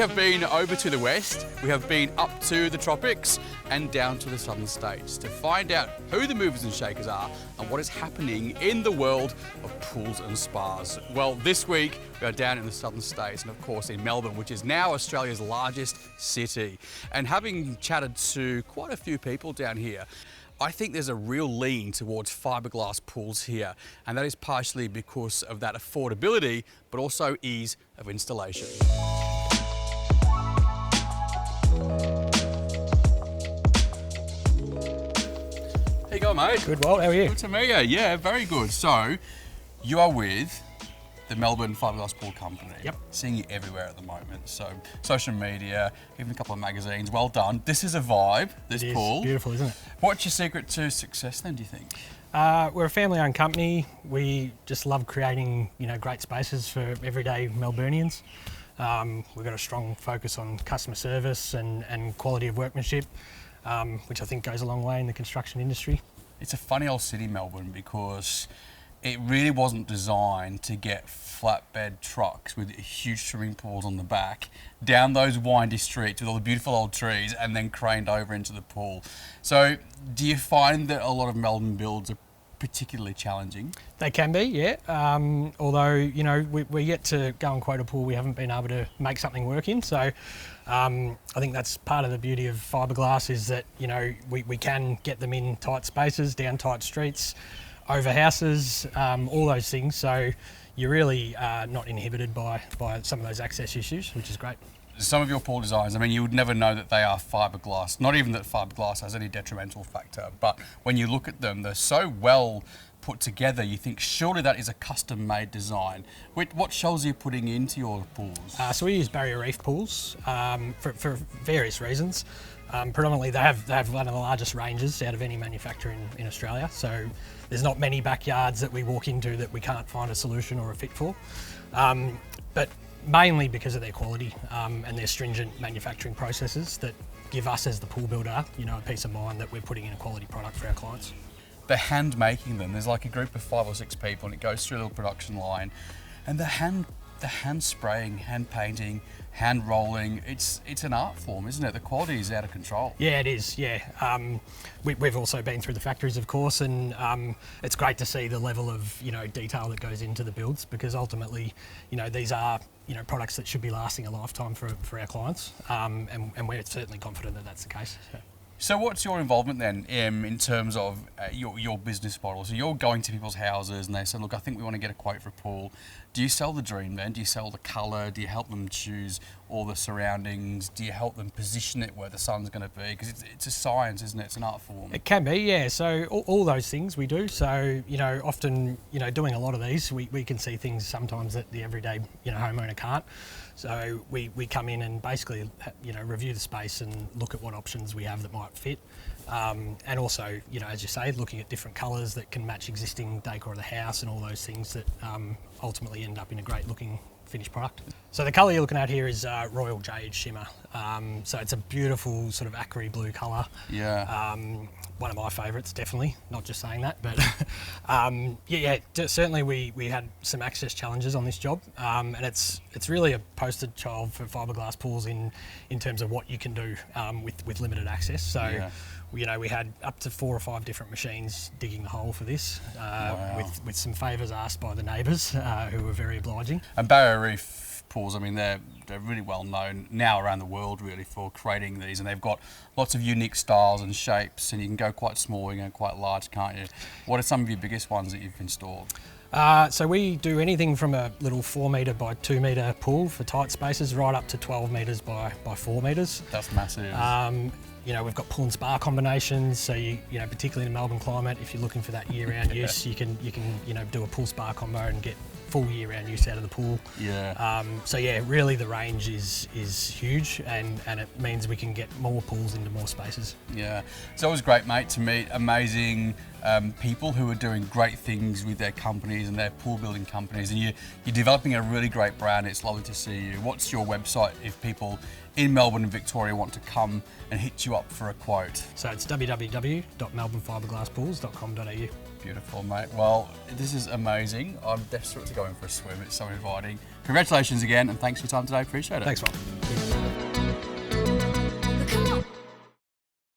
have been over to the west, we have been up to the tropics and down to the southern states to find out who the movers and shakers are and what is happening in the world of pools and spas. Well, this week we are down in the southern states and of course in Melbourne, which is now Australia's largest city. And having chatted to quite a few people down here, I think there's a real lean towards fiberglass pools here, and that is partially because of that affordability, but also ease of installation. How you going, mate? Good, Walt. How are you? Good to meet you. Yeah, very good. So, you are with the Melbourne Fiberglass Pool Company. Yep. Seeing you everywhere at the moment. So, social media, even a couple of magazines. Well done. This is a vibe, this pool. It's beautiful, isn't it? What's your secret to success then, do you think? We're a family-owned company. We just love creating, great spaces for everyday Melburnians. We've got a strong focus on customer service and quality of workmanship, which I think goes a long way in the construction industry. It's a funny old city, Melbourne, because it really wasn't designed to get flatbed trucks with huge swimming pools on the back down those windy streets with all the beautiful old trees and then craned over into the pool. So do you find that a lot of Melbourne builds are particularly challenging? They can be, yeah. Although, we're yet to go and quote a pool we haven't been able to make something work in. So I think that's part of the beauty of fiberglass is that, we can get them in tight spaces, down tight streets, over houses, all those things. So you're really not inhibited by some of those access issues, which is great. Some of your pool designs, I mean, you would never know that they are fiberglass. Not even that fiberglass has any detrimental factor, but when you look at them, they're so well put together, you think surely that is a custom-made design. What shells are you putting into your pools? So we use barrier reef pools for various reasons. Predominantly, they have one of the largest ranges out of any manufacturer in Australia. So there's not many backyards that we walk into that we can't find a solution or a fit for. But mainly because of their quality and their stringent manufacturing processes that give us as the pool builder, a peace of mind that we're putting in a quality product for our clients. They're hand making them. There's like a group of 5 or 6 people and it goes through a little production line and the hand spraying, hand painting, hand rolling, it's an art form, isn't it? The quality is out of control. Yeah, it is, yeah. We've also been through the factories, of course, and it's great to see the level of, detail that goes into the builds because ultimately, these are, products that should be lasting a lifetime for our clients, and we're certainly confident that that's the case. So what's your involvement then in terms of your business model? So you're going to people's houses and they say, look, I think we want to get a quote for a pool. Do you sell the dream then? Do you sell the colour? Do you help them choose all the surroundings? Do you help them position it where the sun's going to be? Because it's a science, isn't it? It's an art form. It can be, yeah. So all those things we do. So, often, doing a lot of these, we can see things sometimes that the everyday, homeowner can't. So we come in and basically, review the space and look at what options we have that might fit. And also, as you say, looking at different colours that can match existing decor of the house and all those things that ultimately end up in a great looking finished product. So the colour you're looking at here is Royal Jade Shimmer. So it's a beautiful sort of acre blue colour. Yeah. One of my favourites, definitely. Not just saying that, but certainly we had some access challenges on this job, and it's really a poster child for fiberglass pools in terms of what you can do with limited access. So. Yeah. We had up to 4 or 5 different machines digging the hole for this, Wow. with some favours asked by the neighbours, who were very obliging. And barrier reef pools, I mean, they're really well known now around the world really for creating these, and they've got lots of unique styles and shapes, and you can go quite small, you can go quite large, can't you? What are some of your biggest ones that you've installed? So we do anything from a little 4 metre by 2 metre pool for tight spaces right up to 12 metres by 4 metres. That's massive. We've got pool and spa combinations, so particularly in the Melbourne climate, if you're looking for that year-round use, you can do a pool spa combo and get full year-round use out of the pool. Yeah. Really the range is huge, and it means we can get more pools into more spaces. Yeah, it's always great, mate, to meet amazing people who are doing great things with their companies and their pool building companies, and you're developing a really great brand. It's lovely to see you. What's your website if people in Melbourne and Victoria want to come and hit you up for a quote? So it's www.melbournefiberglasspools.com.au. Beautiful, mate. Well, this is amazing. I'm desperate to go in for a swim. It's so inviting. Congratulations again, and thanks for your time today. Appreciate it. Thanks, Rob.